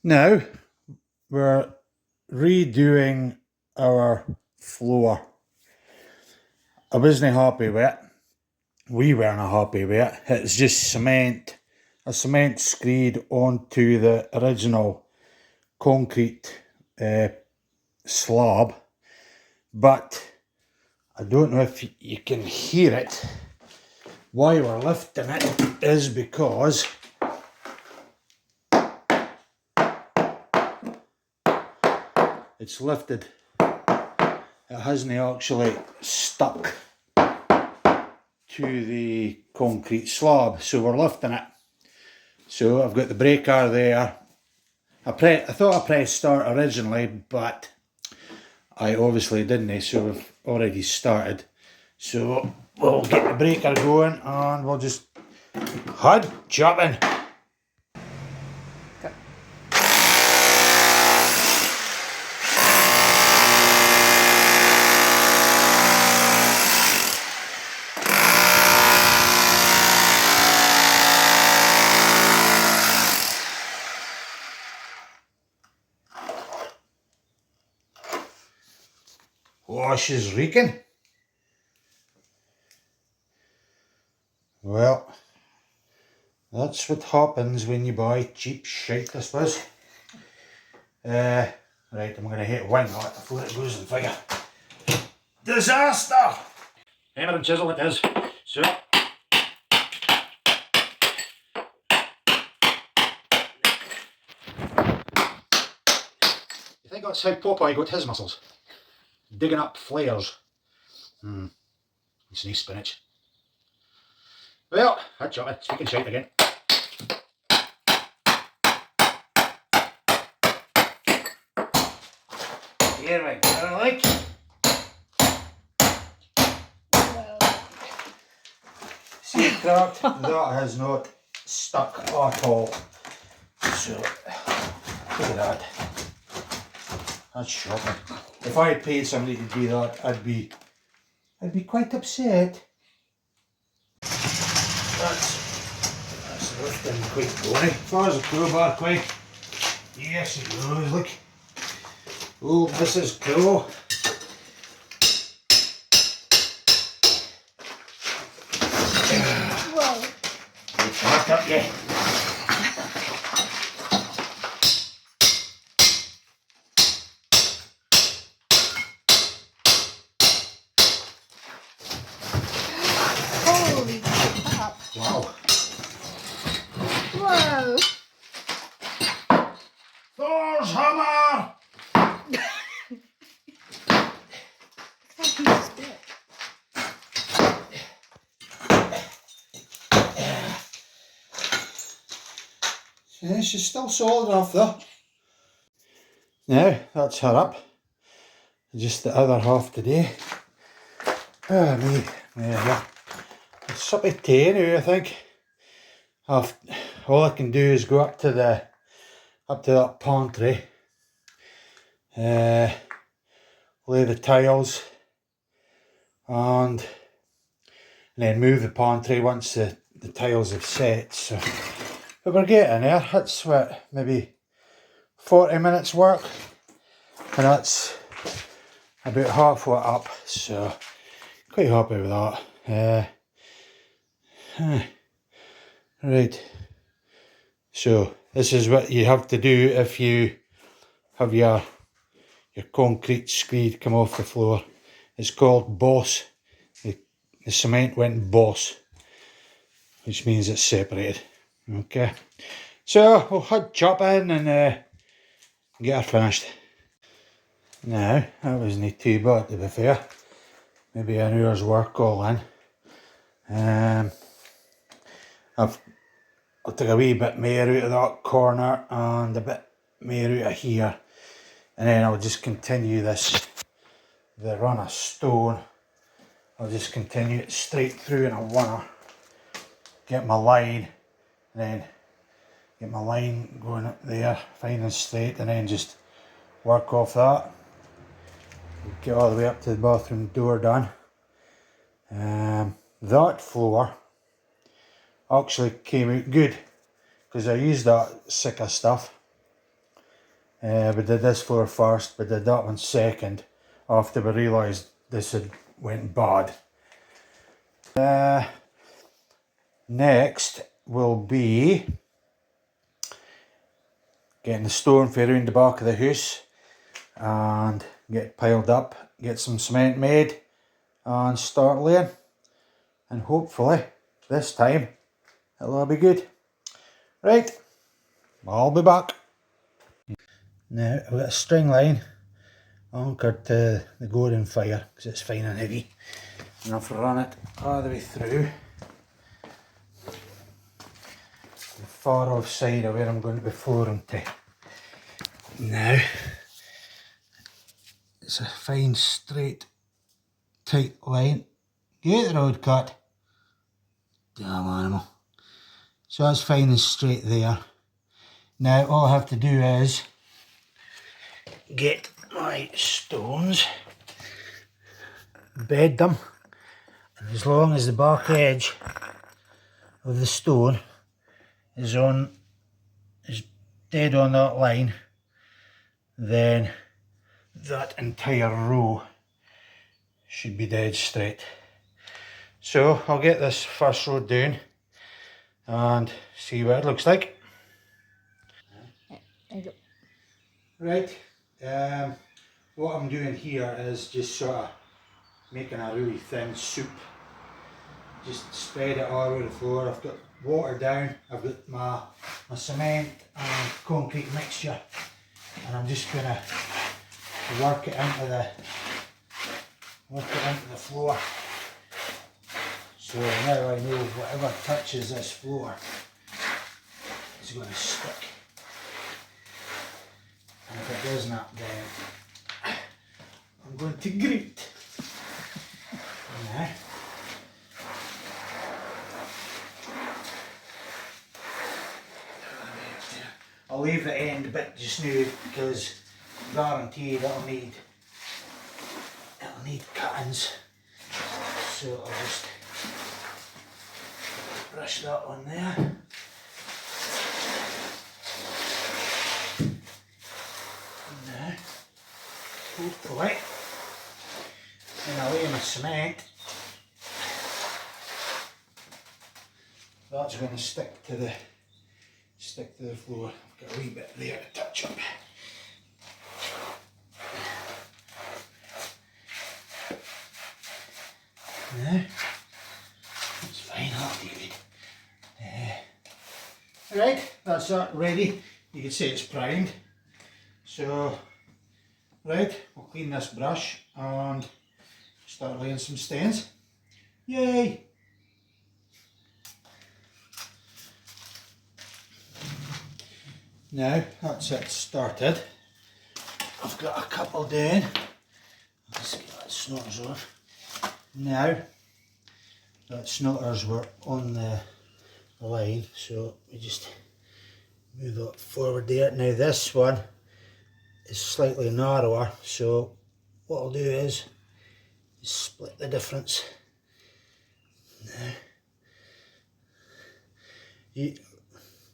Now we're redoing our floor. I wasn't happy with it. We weren't happy with it. It's just cement, a cement screed onto the original concrete slab. But I don't know if you can hear it. Why we're lifting it is because it's lifted. It hasn't actually stuck to the concrete slab, so we're lifting it. So I've got the breaker there. I thought I pressed start originally, but I obviously didn't, so we've already started. So we'll get the breaker going and we'll just head chopping. Oh, she's reeking. Well, that's what happens when you buy cheap shite, I suppose. Right, I'm going to hit wing on it before it goes in fire. Disaster! Hammer and chisel it is. So, you think that's how Popeye got his muscles? Digging up flares. It's nice spinach. Well, I'd chop it. Speaking shite again. Here we go, like. See it cracked? That has not stuck at all. So, look at that. That's shocking. If I had paid somebody to do that, I'd be quite upset. That's lifting quite going. As far as the crowbar quite. Yes it goes, look. Oh, this is cool. Whoa. It's back up yet. Holy crap. Wow. Whoa. Thor's hammer! Yeah, she's still solid enough though. Now, that's her up. Just the other half today. Ah, me. Yeah. It's up to 10 now, I think. All I can do is go up to that pantry. Lay the tiles and then move the pantry once the tiles have set. So, but we're getting there. That's what, maybe 40 minutes work, and that's about halfway up, so quite happy with that. Right, so this is what you have to do if you have your concrete screed come off the floor. It's called boss. The cement went boss, which means it's separated. Okay, so we'll head chopping and get her finished. Now, that wasn't too bad to be fair. Maybe an hour's work all in. I'll take a wee bit more out of that corner and a bit more out of here. And then I'll just continue the run of stone. I'll just continue it straight through, and I want to get my line, and then get my line going up there, fine and straight, and then just work off that. Get all the way up to the bathroom door done. That floor actually came out good because I used that sicker stuff. We did this floor first, we did that one second after we realised this had went bad. Next will be getting the stone for around the back of the house and get it piled up, get some cement made and start laying, and hopefully this time it'll all be good. Right, I'll be back. Now I've got a string line anchored to the Gordon fire because it's fine and heavy, and I've run it all the way through the far off side of where I'm going to be flooring to. Now it's a fine straight tight line. Get the road cut. Damn animal. So that's fine and straight there. Now all I have to do is get my stones, bed them, and as long as the back edge of the stone is dead on that line, then that entire row should be dead straight. So I'll get this first row down and see what it looks like. Right, what I'm doing here is just sort of making a really thin soup. Just spread it all over the floor. I've got water down, I've got my cement and concrete mixture, and I'm just going to work it into the floor. So now I know whatever touches this floor is going to stick. And if it does not, then I'm going to grate. Now, I'll leave the end bit just now because guaranteed it'll need cuttings. So I'll just brush that on there. Hopefully, when I lay my cement, that's going to stick to the floor. I've got a wee bit there to touch up. Now, it's fine, that'll be good. Right, that's that ready. You can see it's primed. So, right, we'll clean this brush and start laying some stains. Yay! Now that's it started. I've got a couple down. Let's get that snotters off. Now that snotters were on the line, so we just move it forward there. Now this one is slightly narrower, so what I'll do is split the difference. Now,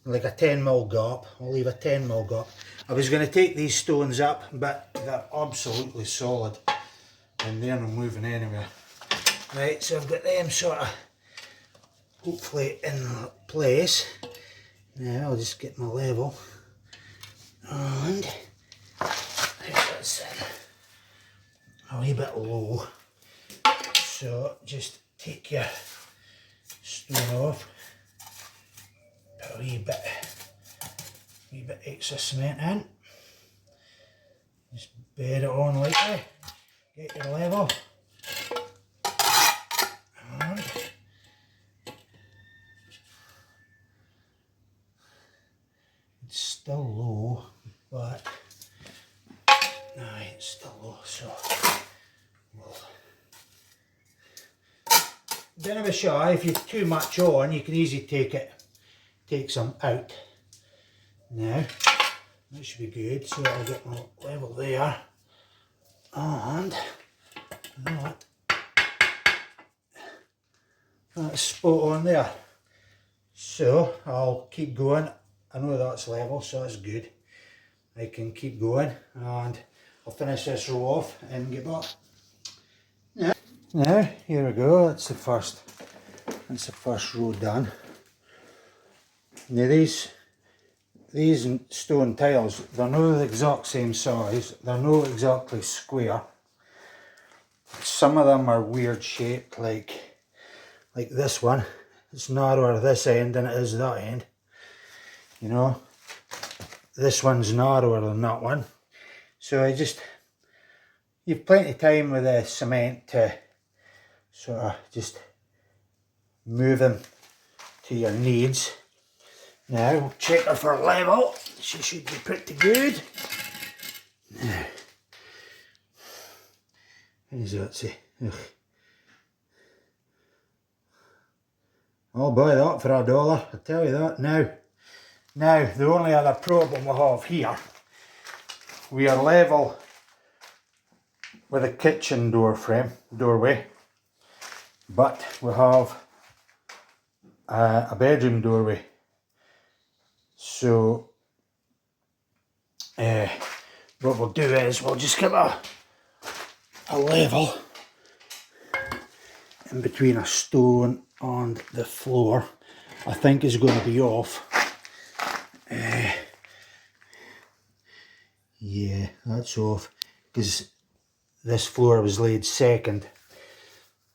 like a 10mm gap, I'll leave a 10mm gap. I was going to take these stones up, but they're absolutely solid and they're not moving anywhere. Right, so I've got them sort of hopefully in place. Now I'll just get my level and that's a wee bit low, so just take your stone off, put a wee bit extra cement in, just bed it on lightly, get your level, and it's still low, but it's still low, so we'll bit of a shy. If you're too much on, you can easily take some out. Now that should be good, so I'll get my level there, and that's spot on there. So I'll keep going. I know that's level, so that's good. I can keep going, and I'll finish this row off and get back. Now, here we go, that's the first row done. Now these stone tiles, they're not the exact same size, they're not exactly square. Some of them are weird shaped, like this one. It's narrower this end than it is that end. You know, this one's narrower than that one. So you've plenty of time with the cement to sort of just move them to your needs. Now we'll check her for level. She should be pretty good. Now, what does that say? Ugh. I'll buy that for $1, I tell you that now. Now, the only other problem we have here, we are level with a kitchen doorway, but we have a bedroom doorway. So, what we'll do is we'll just give a level in between a stone and the floor. I think is going to be off. Yeah, that's off because this floor was laid second.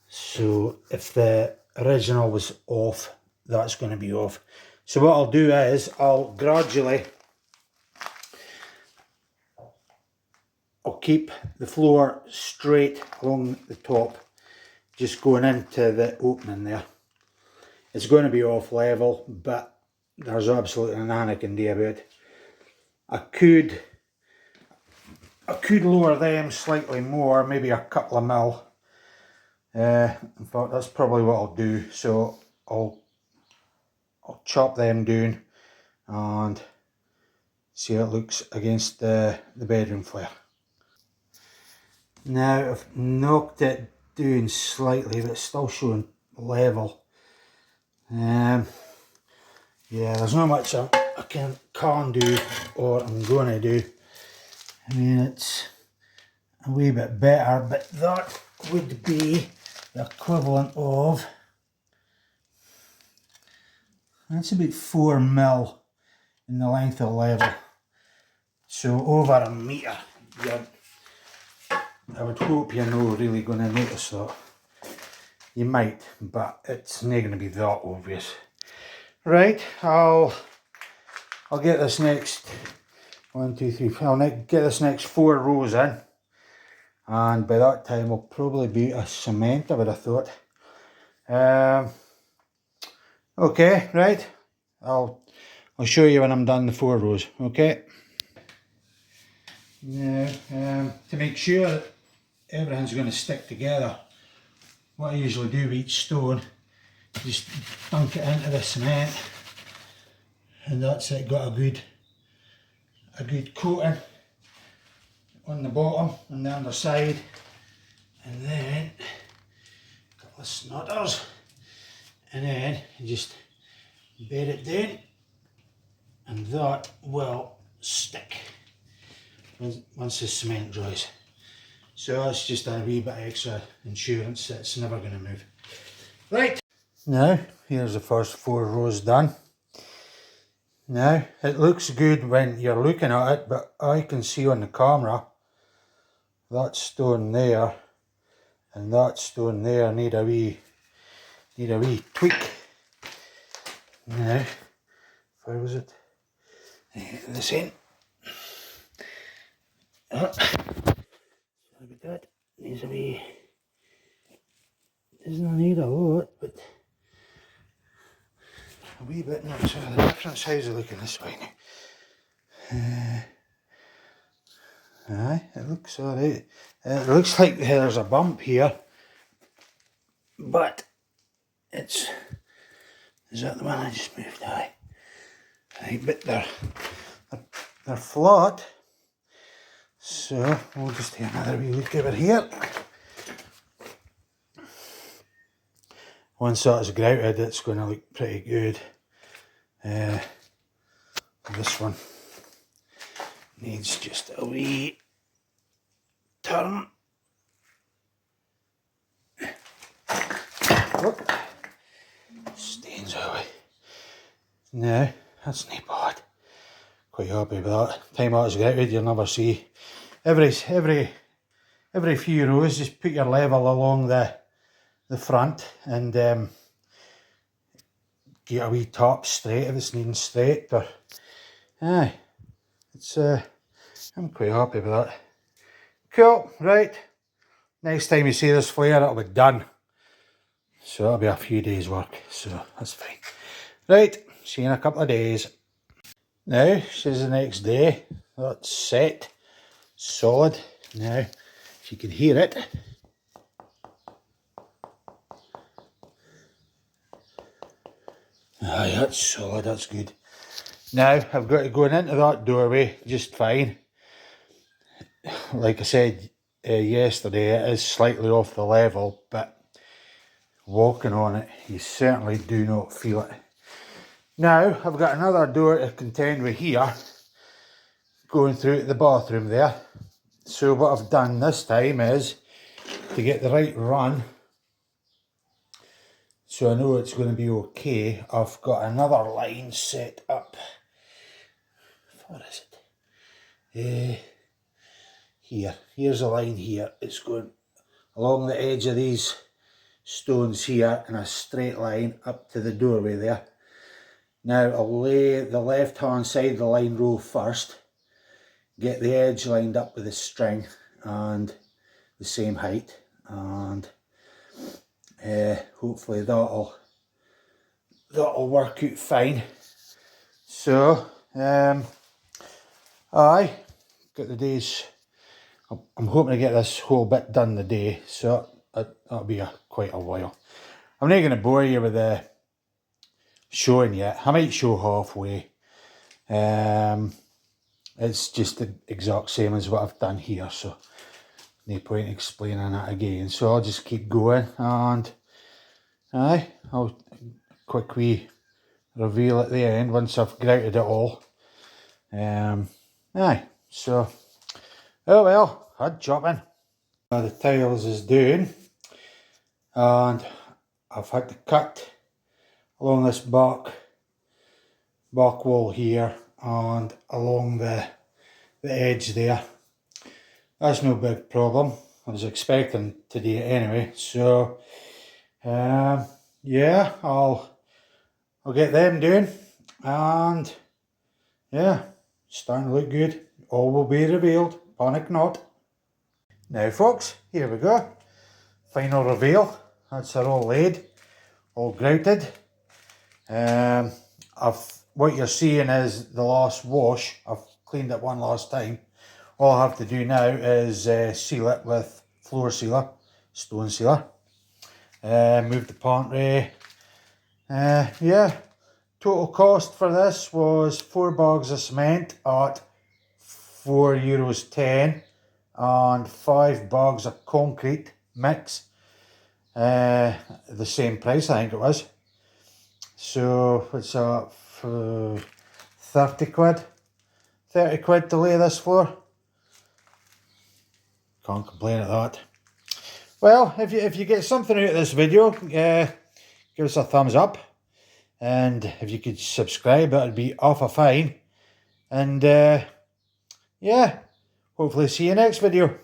So if the original was off, that's going to be off. So what I'll do is I'll keep the floor straight along the top, just going into the opening there. It's going to be off level, but there's absolutely nothing I can do about it. I could lower them slightly more, maybe a couple of mil. In fact, that's probably what I'll do. So I'll chop them down and see how it looks against the bedroom flare. Now I've knocked it down slightly, but it's still showing level. Yeah, there's not much I can do or I'm going to do. I mean, it's a wee bit better, but that would be the equivalent of, that's about 4 mil in the length of level. So over a metre. Yeah, I would hope you're not really going to notice that. You might, but it's not going to be that obvious. Right, I'll get this next 1, 2, 3. I'll get this next 4 rows in, and by that time will probably be a cement, I would have thought. Okay, right. I'll show you when I'm done the 4 rows. Okay. Now, to make sure that everything's going to stick together, what I usually do with each stone, just dunk it into the cement, and that's it. Got a good coating on the bottom and the underside, and then a couple of snutters, and then you just bed it down, and that will stick once the cement dries. So that's just a wee bit extra insurance that it's never going to move. Right, now here's the first 4 rows done. Now it looks good when you're looking at it, but I can see on the camera that stone there and that stone there need a wee tweak. Now, where was it? This end. Look at that. Needs a wee. Doesn't need a lot, but a wee bit. Not so the difference. How's it looking this way now? Aye, it looks alright. It looks like there's a bump here, but is that the one I just moved? Aye. Aye, but they're flat. So we'll just take another wee look over here. Once that's grouted, it's going to look pretty good. This one needs just a wee turn. Oh, stains away. No, that's not bad. Quite happy with that. Time that's gritted, you'll never see. Every few rows, just put your level along the front and get a wee top straight if it's needing straight. But aye, it's I'm quite happy with that. Cool, right. Next time you see this flare, it'll be done. So that'll be a few days' work. So that's fine. Right, see you in a couple of days. Now, this is the next day. That's set, solid. Now, if you can hear it. Aye, that's solid, that's good. Now, I've got it going into that doorway just fine. Like I said yesterday, it is slightly off the level, but walking on it, you certainly do not feel it. Now, I've got another door to contend with here, going through to the bathroom there. So what I've done this time is, to get the right run, so I know it's going to be okay, I've got another line set up. What is it? Here's a line here. It's going along the edge of these stones here in a straight line up to the doorway there. Now I'll lay the left hand side of the line row first, get the edge lined up with the string and the same height, and hopefully that'll work out fine. So aye, got the days. I'm hoping to get this whole bit done today, so that'll be quite a while. I'm not going to bore you with the showing yet. I might show halfway. It's just the exact same as what I've done here, so no point explaining that again. So I'll just keep going, and aye, I'll quick wee reveal at the end once I've grouted it all. Aye, so oh well, hard chopping. The tiles is doing, and I've had to cut along this back wall here and along the edge there. That's no big problem. I was expecting to do it anyway, so yeah, I'll get them doing, and yeah, starting to look good. All will be revealed, panic not. Now folks, here we go. Final reveal. That's her all laid, all grouted. What you're seeing is the last wash. I've cleaned it one last time. All I have to do now is seal it with floor sealer, stone sealer. Move the pantry. Yeah, total cost for this was 4 bags of cement at €4.10 and 5 bags of concrete mix. The same price, I think it was. So it's for 30 quid. 30 quid to lay this floor. Can't complain at that. Well, if you get something out of this video, give us a thumbs up. And if you could subscribe, that'd be awful fine. And yeah, hopefully see you next video.